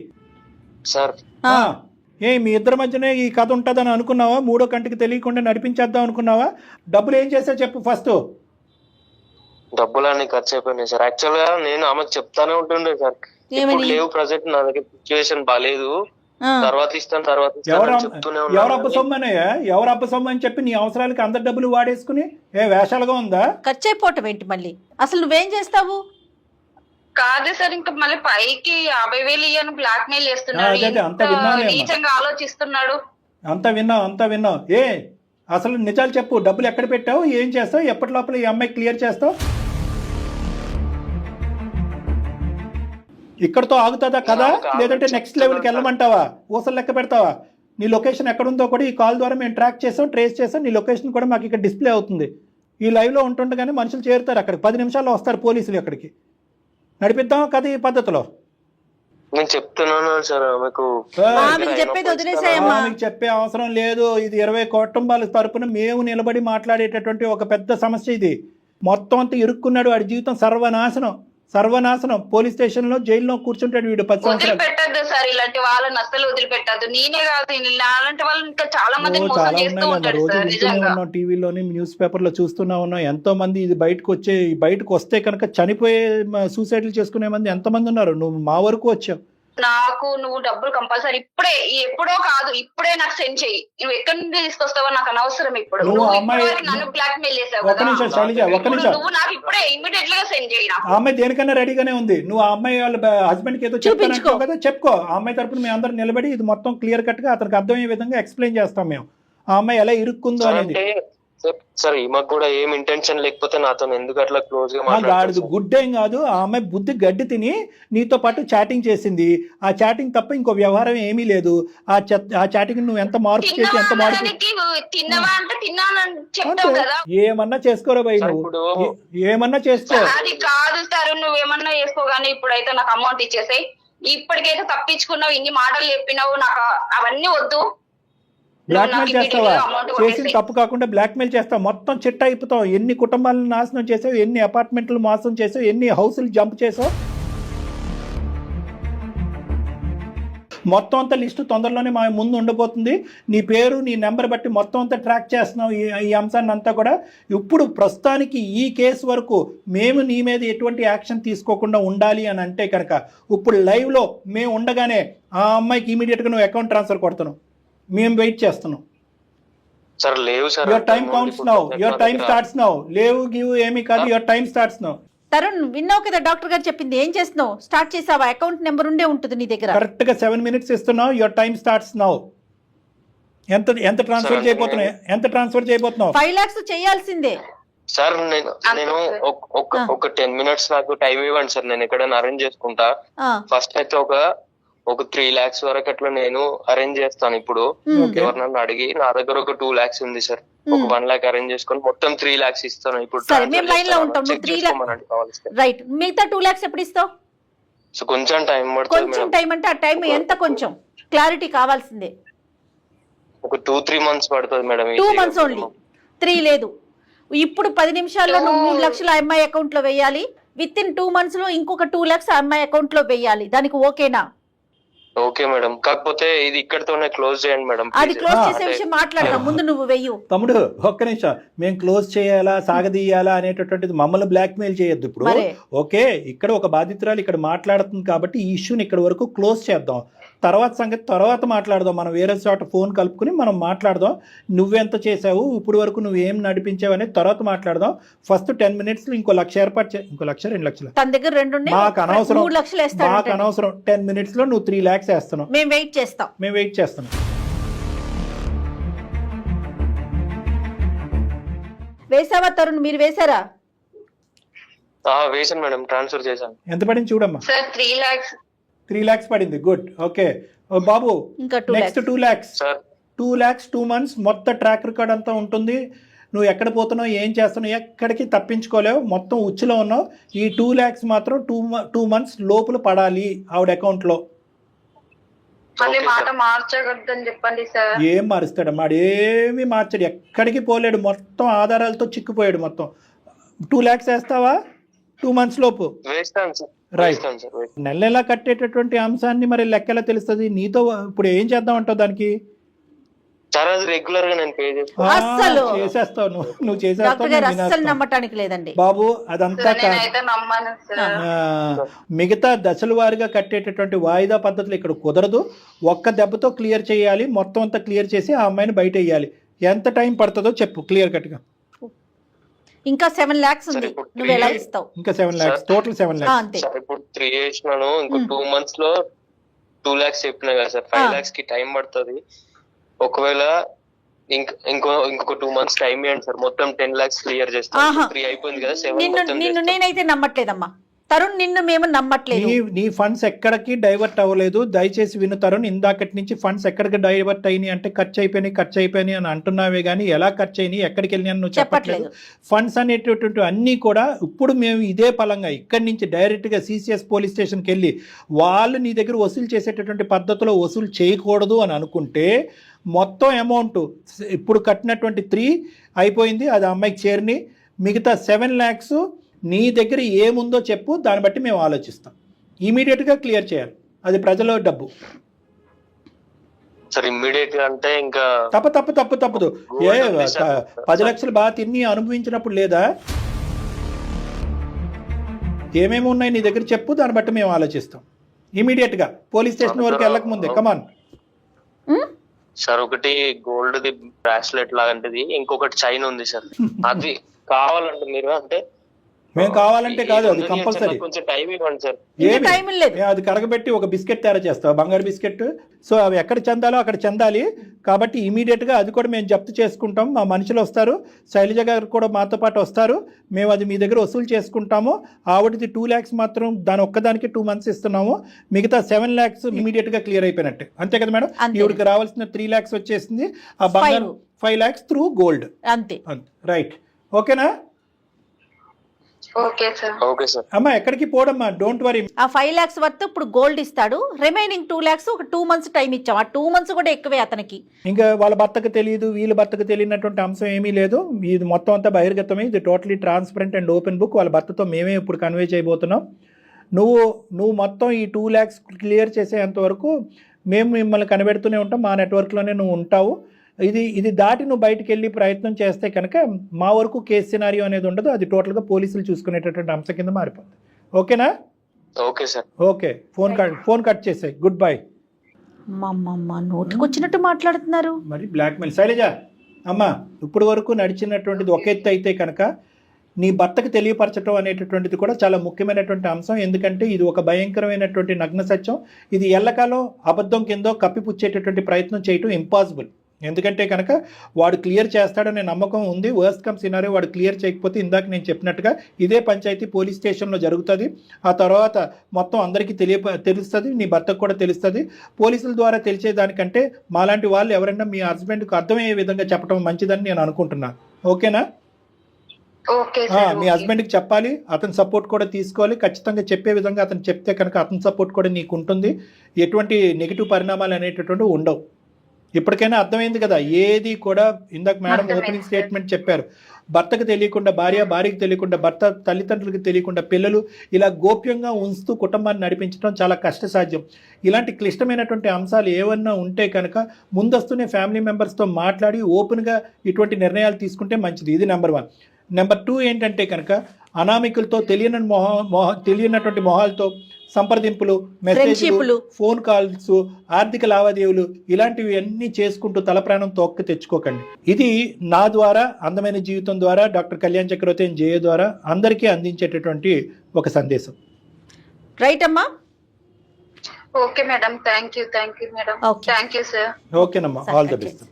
సార్ మీ ఇద్దరి మధ్యనే ఈ కథ ఉంటుందని అనుకున్నావా? మూడో కంటికి తెలియకుండా నడిపించేద్దాం అనుకున్నావా? డబ్బులు ఏం చేసావు చెప్పు ఫస్ట్. డబ్బులన్నీ ఖర్చు అయిపోయినాయి సార్. యాక్చువల్ గా నేను ఆమెకు చెప్తానే ఉంటుండే సార్, ఇప్పుడు లేవు ప్రజెంట్ నా దగ్గర సిచ్యువేషన్ బాగాలేదు, తర్వాత ఇస్తాను చెప్తూనే ఉన్నాను. ఎవరు అప్పు సొమ్ము అని చెప్పి నీ అవసరాలకి అందరి డబ్బులు వాడేసుకుని వేషాలుగా ఉందా? ఖర్చు అయిపోవటం ఏంటి మళ్ళీ? అసలు నువ్వేం చేస్తావు? కాదు సార్, ఇంకా మళ్ళీ పైకి 50,000 ఇయ్యను బ్లాక్ మెయిల్ చేస్తున్నాడు. నీచంగా ఆలోచిస్తున్నాడు. అంతా విన్నావు. అసలు నిజాలు చెప్పు. డబ్బులు ఎక్కడ పెట్టావు, ఏం చేస్తావు, ఎప్పటి లోపల ఈ అమ్మాయి క్లియర్ చేస్తావు? ఇక్కడతో ఆగుతుందా కదా, లేదంటే నెక్స్ట్ లెవెల్కి వెళ్ళమంటావా? ఊసలు లెక్క పెడతావా? నీ లొకేషన్ ఎక్కడుందో కూడా ఈ కాల్ ద్వారా మేము ట్రాక్ చేసాం, ట్రేస్ చేసాం. నీ లొకేషన్ కూడా మాకు ఇక్కడ డిస్ప్లే అవుతుంది. ఈ లైవ్లో ఉంటుండగానే మనుషులు చేరుతారు అక్కడికి. 10 నిమిషాల్లో వస్తారు పోలీసులు ఇక్కడికి. నడిపిద్దాం కదా ఈ పద్ధతిలో. నేను చెప్తున్నాను సార్ మీకు చెప్పే అవసరం లేదు. ఇది 20 కుటుంబాల తరపున మేము నిలబడి మాట్లాడేటటువంటి ఒక పెద్ద సమస్య. ఇది మొత్తం అంతా ఇరుక్కున్నాడు. వాడి జీవితం సర్వనాశనం. పోలీస్ స్టేషన్ లో జైల్లో కూర్చుంటాడు వీడు 10 సంవత్సరాలు. పెట్టద్దు సార్, ఇలాంటి వాళ్ళని అసలు వదిలిపెట్టద్దు. నేనే కాదు, అలాంటి వాళ్ళు ఇంకా చాలా మంది రోజు వింటూనే టీవీలోని న్యూస్ పేపర్ లో చూస్తూనే ఉన్నాం. ఎంతో మంది ఇది బయటకు వస్తే కనుక చనిపోయే సూసైడ్లు చేసుకునే మంది ఎంతమంది ఉన్నారు. నువ్వు మా వరకు వచ్చావు. నాకు నువ్వు డబ్బులు కంపల్సరీ ఎప్పుడో కాదు, ఇప్పుడే నాకు సెండ్ చెయ్యి. నువ్వు ఎక్కడి నుండి తీసుకొస్తావో నాకు అనవసరం. ఇప్పుడు నన్ను బ్లాక్ మెయిల్ చేసావు కదా, నువ్వు నాకు ఇప్పుడే ఇమీడియట్ గా సెండ్ చేయి. ఆ అమ్మాయి దేనికన్నా రెడీగానే ఉంది. నువ్వు ఆ అమ్మాయి వాళ్ళ హస్బెండ్ కి ఏదో చెప్తాను కదా, చెప్పుకో. ఆ అమ్మాయి తరపున మేము అందరం నిలబడి ఇది మొత్తం క్లియర్ కట్ గా అతనికి అర్థమయ్యే విధంగా ఎక్స్ప్లెయిన్ చేస్తాం మేము, ఆ అమ్మాయి ఎలా ఇరుక్కుందో అనేది. సార్ ఈమెకు కూడా ఏం ఇంటెన్షన్ లేకపోతే నాతో ఎందుకు అట్లా క్లోజ్ గా మాట్లాడుతుంది? గుడ్ ఏం కాదు. ఆ అమ్మాయి బుద్ధి గడ్డి తిని నీతో పాటు చాటింగ్ చేసింది. ఆ చాటింగ్ తప్ప ఇంకో వ్యవహారం ఏమీ లేదు. ఆ చాటింగ్ నువ్వు ఎంత మార్పు చేసి ఎంత మార్పు ఏమన్నా చేసుకోరా భయ్, నువ్వు ఏమన్నా చేసుకో. అది కాదు సార్, నువ్వేమన్నా చేసుకోగానే ఇప్పుడైతే నాకు అమౌంట్ ఇచ్చేసాయి. ఇప్పటికైతే తప్పించుకున్నావు, ఇన్ని మాటలు చెప్పినావు, నాకు అవన్నీ వద్దు. బ్లాక్మెయిల్ చేస్తావా? చేసిన తప్పు కాకుండా బ్లాక్మెయిల్ చేస్తావు. మొత్తం చిట్ట అయిపోతావు. ఎన్ని కుటుంబాలను నాశనం చేసావు, ఎన్ని అపార్ట్మెంట్లు మోసం చేసావు, ఎన్ని హౌసులు జంప్ చేసావు. మొత్తం అంతా లిస్టు తొందరలోనే మా ముందు ఉండబోతుంది. నీ పేరు, నీ నెంబర్ బట్టి మొత్తం అంతా ట్రాక్ చేస్తున్నావు ఈ అంశాన్ని అంతా కూడా. ఇప్పుడు ప్రస్తుతానికి ఈ కేసు వరకు మేము నీ మీద ఎటువంటి యాక్షన్ తీసుకోకుండా ఉండాలి అని అంటే కనుక ఇప్పుడు లైవ్లో మేము ఉండగానే ఆ అమ్మాయికి ఇమీడియట్గా నువ్వు అకౌంట్ ట్రాన్స్ఫర్ కొడుతున్నావు. మేము వెయిట్ చేస్తున్నాం. సార్ లేవు sir. Your time counts now, your time starts now. లేవు గివ్ ఏమీ కాదు, your time starts now. Tarun విన్నావు కదా డాక్టర్ గారు చెప్పింది, ఏం చేస్తున్నావు? స్టార్ట్ చేసావా? అకౌంట్ నెంబర్ ఉండే ఉంటుంది నీ దగ్గర. కరెక్ట్ గా 7 minutes ఇస్తున్నావు. Your time starts now. ఎంత ట్రాన్స్ఫర్ చేయబోతున్నావు? 5 lakhs చేయాల్సిందే సార్. నేను ఒక 10 minutes నాకు టైం ఇవ్వండి సార్, నేను ఎక్కడైనా అరేంజ్ చేసుకుంటా. ఫస్ట్ అయితే ఒక 3 lakhs వరకు అట్లా నేను అరేంజ్ చేస్తాను. ఇప్పుడు ఎవరినన్నా అడిగి నా దగ్గర ఒక 2 lakhs ఉంది సార్, ఒక 1 lakh అరేంజ్ చేసుకొని మొత్తం 3 lakhs ఇస్తాను. ఇప్పుడు సరే, మేము లైన్ లో ఉంటాం. నువ్వు 3 lakhs రైట్, మిగతా 2 lakhs ఎప్పుడు ఇస్తావు? సో కొంచెం టైం పడుతుంది. కొంచెం టైం అంటే ఆ టైం ఎంత? కొంచెం క్లారిటీ కావాల్సిందే. ఒక 2-3 months పడుతుంది మేడం. 2 months ఓన్లీ, 3 లేదు. ఇప్పుడు 10 నిమిషాల్లో నువ్వు 3 లక్షలు అమ్మాయి అకౌంట్ లో వేయాలి. విత్ ఇన్ 2 months లో ఇంకొక 2 lakhs అమ్మాయి అకౌంట్ లో వేయాలి. దానికి ఓకేనా? ఓకే మేడం, కాకపోతే ఇది ఇక్కడతోనే క్లోజ్ చేయండి మేడం. అది క్లోజ్ చేసే విషయం మాట్లాడదాం, ముందు నువ్వు వెయ్యు. తమ్ముడు ఒక్క నిమిషం, మేము క్లోజ్ చేయాలా సాగదీయాలా అనేటటువంటిది మమ్మల్ని బ్లాక్మెయిల్ చేయొద్దు. ఇప్పుడు ఓకే, ఇక్కడ ఒక బాధితురాలు ఇక్కడ మాట్లాడుతుంది కాబట్టి ఈ ఇష్యూని ఇక్కడ వరకు క్లోజ్ చేద్దాం. తర్వాత సంగతి తర్వాత మాట్లాడదాం. మనం వేరే చోట ఫోన్ కలుపుకుని మనం మాట్లాడదాం. నువ్వెంత చేసావు, ఇప్పుడు వరకు నువ్వు ఏం నడిపించావు అనేది తర్వాత మాట్లాడదాం. ఫస్ట్ 10 minutes ఇంకో 1 lakh ఏర్పాటు చేయి. ఇంకో 1 2 lakhs తన దగ్గర 2 మాకు అనవసరం. 3 lakhs వేస్తాడు. మాకు అనవసరం. 10 minutes లో నువ్వు 3 lakhs వేస్తున్నావు. మేము వెయిట్ చేస్తాం. వేసావా తరుణ్? మీరు వేసారా? వేసాను మేడం, ట్రాన్స్ఫర్ చేశాను. ఎంత పడింది చూడమ్మా. Sir 3 lakhs. 3 lakhs పడింది. గుడ్. ఓకే బాబు, ఇంకా 2 నెక్స్ట్ 2 lakhs. 2 lakhs 2 months మొత్తం ట్రాక్ రికార్డ్ అంతా ఉంటుంది. నువ్వు ఎక్కడ పోతున్నావు, ఏం చేస్తున్నావు, ఎక్కడికి తప్పించుకోలేవు. మొత్తం ఉచ్చులో ఉన్నావు. ఈ 2 lakhs మాత్రం 2 months లోపల పడాలి ఆవిడ అకౌంట్లో. మళ్ళీ మాట మార్చకూడదని చెప్పండి సార్. ఏం మారుస్తాడమ్మా? ఏమి మార్చాడు, ఎక్కడికి పోలేడు. మొత్తం ఆధారాలతో చిక్కుపోయాడు. మొత్తం 2 lakhs వేస్తావా 2 months లోపు? వేస్తాను సార్. రైట్. నెల కట్టేటటువంటి అంశాన్ని మరి లెక్కలా తెలుస్తుంది. నీతో ఇప్పుడు ఏం చేద్దాం అంటావు దానికి? సార్ అది రెగ్యులర్ గా నేను పే అస్సలు చేసేస్తావు. నువ్వు డాక్టర్ గారు అస్సలు చేసేస్తావు నమ్మటానికి లేదండి బాబు. అదంతా నేనైతే నమ్మను సార్. మిగతా దశల వారీగా కట్టేటటువంటి వాయిదా పద్ధతులు ఇక్కడ కుదరదు. ఒక్క దెబ్బతో క్లియర్ చేయాలి. మొత్తం అంతా క్లియర్ చేసి ఆ అమ్మాయిని బయట వేయాలి. ఎంత టైం పడుతుందో చెప్పు క్లియర్ కట్ గా. ఇంకా 7 lakhs ఉంది, నువ్వు ఎలా ఇస్తావు? ఇంకా 7 lakhs, టోటల్ 7 lakhs. అంతే. ఇప్పుడు 3 చేసినాను, ఇంకో 2 months లో 2 lakhs చెప్పినా కదా సార్. 5 lakhs కి టైం పడుతుంది. ఒకవేళ ఇంకొక 2 months టైం ఇవ్వండి సార్, మొత్తం 10 lakhs క్లియర్ చేస్తాను. 3 అయిపోయింది కదా, 7 నిన్ను నేనైతే నమ్మట్లేదమ్మా తరుణ్, నిన్ను మేము నమ్మట్లేదు. నీ ఫండ్స్ ఎక్కడికి డైవర్ట్ అవ్వలేదు. దయచేసి విను తరుణ్, ఇందాకటి నుంచి ఫండ్స్ ఎక్కడికి డైవర్ట్ అయినాయి అంటే ఖర్చు అయిపోయినాయి అని అంటున్నావే కానీ ఎలా ఖర్చు అయినాయి, ఎక్కడికి వెళ్ళినాయి నువ్వు చెప్పట్లేదు. ఫండ్స్ అనేటటువంటి అన్నీ కూడా ఇప్పుడు మేము ఇదే పలంగా ఇక్కడి నుంచి డైరెక్ట్గా CCS పోలీస్ స్టేషన్కి వెళ్ళి వాళ్ళు నీ దగ్గర వసూలు చేసేటటువంటి పద్ధతిలో వసూలు చేయకూడదు అని అనుకుంటే మొత్తం అమౌంట్ ఇప్పుడు కట్టినటువంటి 3 అయిపోయింది, అది అమ్మాయికి చేరిని. మిగతా 7 lakhs నీ దగ్గర ఏముందో చెప్పు, దాన్ని బట్టి మేము ఆలోచిస్తాం. ఇమీడియట్గా క్లియర్ చేయాలి. అది ప్రజల డబ్బు. సార్ ఇమ్మీడియట్ గా అంటే ఇంకా తప్పదు. 10 lakhs బాగా తిని అనుభవించినప్పుడు లేదా? ఏమేమి ఉన్నాయి నీ దగ్గర చెప్పు, దాన్ని బట్టి మేము ఆలోచిస్తాం. ఇమీడియట్గా పోలీస్ స్టేషన్ వరకు వెళ్ళక ముందే. Come on sir. ఒకటి గోల్డ్ ది బ్రాస్లెట్ లాంటిది, ఇంకొకటి చైన్ ఉంది సార్. అది కావాలంటే మీరు అంటే మేము కావాలంటే కాదు, అది కంపల్సరీ. కొంచెం టైం ఇవ్వండి సార్. అది కరగబెట్టి ఒక బిస్కెట్ తయారు చేస్తాం, బంగారు బిస్కెట్. సో అవి ఎక్కడ చెందాలో అక్కడ చెందాలి కాబట్టి ఇమీడియట్గా అది కూడా మేము జప్తు చేసుకుంటాం. మా మనుషులు వస్తారు, శైలజ గారు కూడా మాతో పాటు వస్తారు. మేము అది మీ దగ్గర వసూలు చేసుకుంటాము. ఆవిడది 2 lakhs మాత్రం దాని ఒక్కదానికి 2 months ఇస్తున్నాము. మిగతా 7 lakhs ఇమీడియట్గా క్లియర్ అయిపోయినట్టే. అంతే కదా మేడం? ఈవిడికి రావాల్సిన 3 lakhs వచ్చేసింది. ఆ బంగారు 5 lakhs త్రూ గోల్డ్. అంతే. రైట్. ఓకేనా? Okay sir. అమ్మా ఎక్కడికి పోడమ్మా, డోంట్ వరీ. ఆ 5 lakhs వర్త్ ఇప్పుడు గోల్డ్ ఇస్తాడు. రిమైనింగ్ 2 lakhs ఒక 2 months టైం ఇచ్చాం. ఆ 2 months కూడా ఎక్కువే అతనికి. ఇంకా వాళ్ళ భర్తకు తెలియదు, వీళ్ళ భర్తకు తెలియనటువంటి అంశం ఏమీ లేదు. ఇది మొత్తం అంతా బహిర్గతమే. ఇది totally transparent and open book. వాళ్ళ భర్తతో మేమే ఇప్పుడు కన్వే చేయబోతున్నాం. నువ్వు మొత్తం ఈ 2 lakhs క్లియర్ చేసేంత వరకు మేము మిమ్మల్ని కనిపెడుతూనే ఉంటాం. మా నెట్వర్క్లోనే నువ్వు ఉంటావు. ఇది దాటి నువ్వు బయటకు వెళ్ళి ప్రయత్నం చేస్తే కనుక మా వరకు కేసు సినారియో అనేది ఉండదు. అది టోటల్గా పోలీసులు చూసుకునేటటువంటి అంశం కింద మారిపోతుంది. ఓకేనా? Okay sir. Okay, phone cut చేసాయి. Good bye. నోటికి వచ్చినట్టు మాట్లాడుతున్నారు. మరి బ్లాక్మెయిల్. శైలజ అమ్మ, ఇప్పుడు వరకు నడిచినటువంటిది ఒక ఎత్తు అయితే కనుక నీ భర్తకు తెలియపరచడం అనేటటువంటిది కూడా చాలా ముఖ్యమైనటువంటి అంశం. ఎందుకంటే ఇది ఒక భయంకరమైనటువంటి నగ్న సత్యం. ఇది ఎల్లకాలం అబద్ధం కిందో కప్పిపుచ్చేటటువంటి ప్రయత్నం చేయటం ఇంపాసిబుల్. ఎందుకంటే కనుక వాడు క్లియర్ చేస్తాడనే నమ్మకం ఉంది. వర్స్ట్ కమ్ సినారియో వాడు క్లియర్ చేయకపోతే ఇందాక నేను చెప్పినట్టుగా ఇదే పంచాయతీ పోలీస్ స్టేషన్లో జరుగుతుంది. ఆ తర్వాత మొత్తం అందరికీ తెలుస్తుంది, నీ భర్తకు కూడా తెలుస్తుంది. పోలీసుల ద్వారా తెలిసేదానికంటే మాలాంటి వాళ్ళు ఎవరైనా మీ హస్బెండ్కి అర్థమయ్యే విధంగా చెప్పడం మంచిదని నేను అనుకుంటున్నాను. ఓకేనా? మీ హస్బెండ్కి చెప్పాలి, అతని సపోర్ట్ కూడా తీసుకోవాలి. ఖచ్చితంగా చెప్పే విధంగా అతను చెప్తే కనుక అతని సపోర్ట్ కూడా నీకు ఉంటుంది. ఎటువంటి నెగిటివ్ పరిణామాలు అనేటటువంటివి ఉండవు. ఇప్పటికైనా అర్థమైంది కదా, ఏది కూడా ఇందాక మేడం ఓపెనింగ్ స్టేట్మెంట్ చెప్పారు, భర్తకు తెలియకుండా భార్య, భార్యకి తెలియకుండా భర్త, తల్లిదండ్రులకు తెలియకుండా పిల్లలు, ఇలా గోప్యంగా ఉంచుతూ కుటుంబాన్ని నడిపించడం చాలా కష్టసాధ్యం. ఇలాంటి క్లిష్టమైనటువంటి అంశాలు ఏమన్నా ఉంటే కనుక ముందస్తునే ఫ్యామిలీ మెంబర్స్తో మాట్లాడి ఓపెన్గా ఇటువంటి నిర్ణయాలు తీసుకుంటే మంచిది. ఇది నెంబర్ 1. నెంబర్ 2 ఏంటంటే కనుక అనామికులతో తెలియనటువంటి మొహాలతో సంప్రదింపులు, మెసేజ్లు, ఫోన్ కాల్స్, ఆర్థిక లావాదేవీలు ఇలాంటివి అన్నీ చేసుకుంటూ తల ప్రాణం తోక్కి తెచ్చుకోకండి. ఇది నా ద్వారా, అందమైన జీవితం ద్వారా, డాక్టర్ కళ్యాణ్ చక్రవర్తి జయ ద్వారా అందరికీ అందించేటటువంటి ఒక సందేశం. రైట్ అమ్మా? Okay madam, thank you madam, thank you sir. ఓకేనమ్మా, ఆల్ ది బెస్ట్.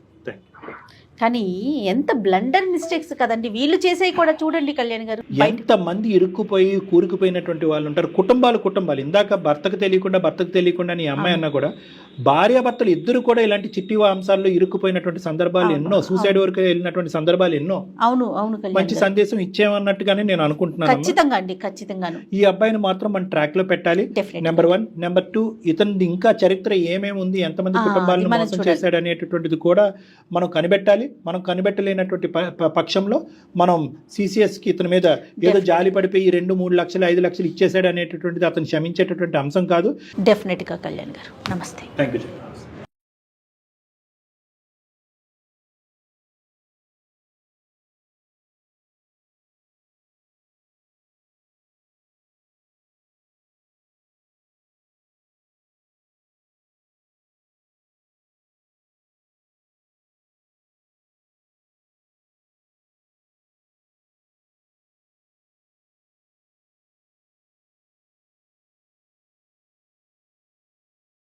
కానీ ఎంత బ్లండర్ మిస్టేక్స్ కదండి వీళ్ళు చేసేవి కూడా. చూడండి కళ్యాణ్ గారు, ఎంతమంది ఇరుక్కుపోయి కూరుకుపోయినటువంటి వాళ్ళు ఉంటారు. కుటుంబాలు ఇందాక భర్తకు తెలియకుండా నీ అమ్మాయి అన్నా కూడా భార్యాభర్తలు ఇద్దరు కూడా ఇలాంటి చిట్టి అంశాల్లో ఇరుక్కుపోయినటువంటి సందర్భాలు ఎన్నో, సూసైడ్ వరకు వెళ్ళినటువంటి సందర్భాలు ఎన్నో. అవును, మంచి సందేశం ఇచ్చేమన్నట్టుగానే నేను అనుకుంటున్నాను. ఖచ్చితంగా ఈ అబ్బాయిని మాత్రం మన ట్రాక్ లో పెట్టాలి. నెంబర్ 1. నెంబర్ 2, ఇతని ఇంకా చరిత్ర ఏమేమి ఉంది, ఎంతమంది కుటుంబాలను మోసం చేశాడు అనేటటువంటిది కూడా మనం కనిపెట్టాలి. మనం కనిపెట్టలేనటువంటి పక్షంలో మనం సిసిఎస్కి ఇతని మీద ఏదో జాలి పడిపోయి 2-3 లక్షలు 5 లక్షలు ఇచ్చేసాడు అనేటటువంటిది అతను క్షమించేటటువంటి అంశం కాదు. డెఫినెట్ గా కళ్యాణ్ గారు, నమస్తే. Thank you.